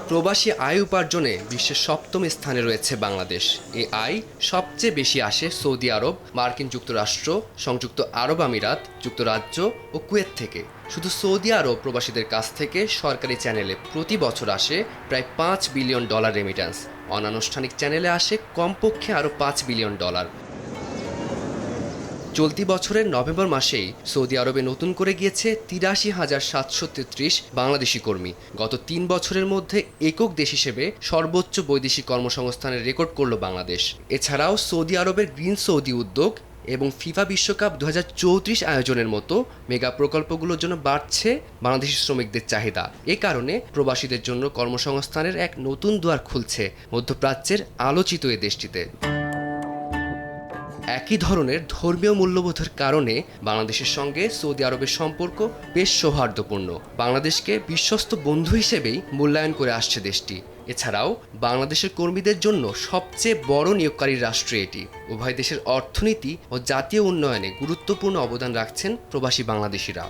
প্রবাসী আয় উপার্জনে বিশ্বের সপ্তম স্থানে রয়েছে বাংলাদেশ। এই আয় সবচেয়ে বেশি আসে সৌদি আরব, মার্কিন যুক্তরাষ্ট্র, সংযুক্ত আরব আমিরাত, যুক্তরাজ্য ও কুয়েত থেকে। শুধু সৌদি আরব প্রবাসীদের কাছ থেকে সরকারি চ্যানেলে প্রতি বছর আসে প্রায় $5 বিলিয়ন রেমিট্যান্স। অনানুষ্ঠানিক চ্যানেলে আসে কমপক্ষে আরও $5 বিলিয়ন। চলতি বছরের নভেম্বর মাসেই সৌদি আরবে নতুন করে গিয়েছে ৮৩,৭৩৩ বাংলাদেশি কর্মী। গত ৩ বছরের মধ্যে একক দেশ হিসেবে সর্বোচ্চ বৈদেশিক কর্মসংস্থানের রেকর্ড করল বাংলাদেশ। এছাড়াও সৌদি আরবের গ্রিন সৌদি উদ্যোগ এবং ফিফা বিশ্বকাপ ২০৩৪ আয়োজনের মতো মেগা প্রকল্পগুলোর জন্য বাড়ছে বাংলাদেশি শ্রমিকদের চাহিদা। এ কারণে প্রবাসীদের জন্য কর্মসংস্থানের এক নতুন দুয়ার খুলছে মধ্যপ্রাচ্যের আলোচিত এ দেশটিতে। একই ধরনের ধর্মীয় মূল্যবোধের কারণে বাংলাদেশের সঙ্গে সৌদি আরবের সম্পর্ক বেশ সৌহার্দ্যপূর্ণ। বাংলাদেশকে বিশ্বস্ত বন্ধু হিসেবেই মূল্যায়ন করে আসছে দেশটি। এছাড়াও বাংলাদেশের কর্মীদের জন্য সবচেয়ে বড় নিয়োগকারী রাষ্ট্র এটি। উভয় দেশের অর্থনীতি ও জাতীয় উন্নয়নে গুরুত্বপূর্ণ অবদান রাখছেন প্রবাসী বাংলাদেশিরা।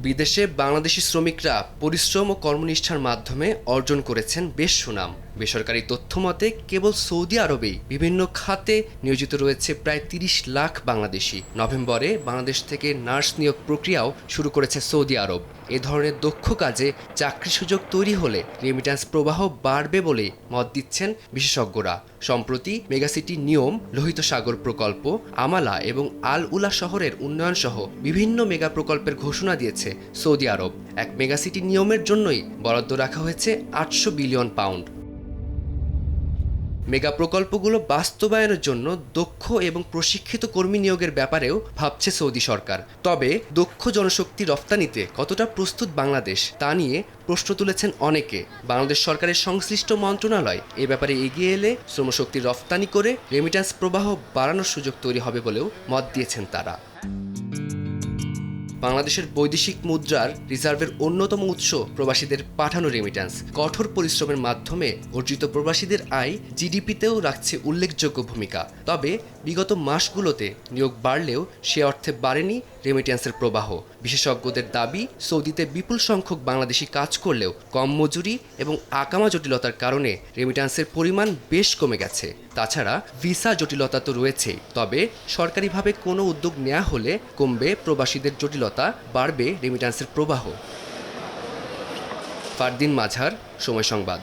বিদেশে বাংলাদেশি শ্রমিকরা পরিশ্রম ও কর্মনিষ্ঠার মাধ্যমে অর্জন করেছেন বেশ সুনাম। বেসরকারি তথ্য মতে কেবল সৌদি আরবেই বিভিন্ন খাতে নিয়োজিত রয়েছে প্রায় ৩০ লাখ বাংলাদেশি। নভেম্বরে বাংলাদেশ থেকে নার্স নিয়োগ প্রক্রিয়াও শুরু করেছে সৌদি আরব। এ ধরনের দক্ষ কাজে চাকরি সুযোগ তৈরি হলে রেমিট্যান্স প্রবাহ বাড়বে বলে মত দিচ্ছেন বিশেষজ্ঞরা। সম্প্রতি মেগাসিটি নিয়ম, লোহিত সাগর প্রকল্প, আমালা এবং আল উলা শহরের উন্নয়ন সহ বিভিন্ন মেগা প্রকল্পের ঘোষণা দিয়েছে সৌদি আরব। এক মেগাসিটি নিয়মের জন্যই বরাদ্দ রাখা হয়েছে £800 বিলিয়ন। মেগা প্রকল্পগুলো বাস্তবায়নের জন্য দক্ষ এবং প্রশিক্ষিত কর্মী নিয়োগের ব্যাপারেও ভাবছে সৌদি সরকার। তবে দক্ষ জনশক্তি রফতানিতে কতটা প্রস্তুত বাংলাদেশ তা নিয়ে প্রশ্ন তুলেছেন অনেকে। বাংলাদেশ সরকারের সংশ্লিষ্ট মন্ত্রণালয় এ ব্যাপারে এগিয়ে এলে শ্রমশক্তি রফতানি করে রেমিট্যান্স প্রবাহ বাড়ানোর সুযোগ তৈরি হবে বলেও মত দিয়েছেন তারা। বাংলাদেশের বৈদেশিক মুদ্রার রিজার্ভের অন্যতম উৎস প্রবাসীদের পাঠানো রেমিট্যান্স। কঠোর পরিশ্রমের মাধ্যমে অর্জিত প্রবাসীদের আয় জিডিপিতেও রাখছে উল্লেখযোগ্য ভূমিকা। তবে বিগত মাসগুলোতে নিয়োগ বাড়লেও সে অর্থে বাড়েনি রেমিট্যান্সের প্রবাহ। বিশেষজ্ঞদের দাবি, সৌদিতে বিপুল সংখ্যক বাংলাদেশি কাজ করলেও কম মজুরি এবং আকামা জটিলতার কারণে রেমিট্যান্সের পরিমাণ বেশ কমে গেছে। তাছাড়া ভিসা জটিলতা তো রয়েছেই। তবে সরকারিভাবে কোনো উদ্যোগ নেওয়া হলে কমবে প্রবাসীদের জটিলতা, বাড়বে রেমিট্যান্সের প্রবাহ। ফারদিন মাঝার, সময় সংবাদ।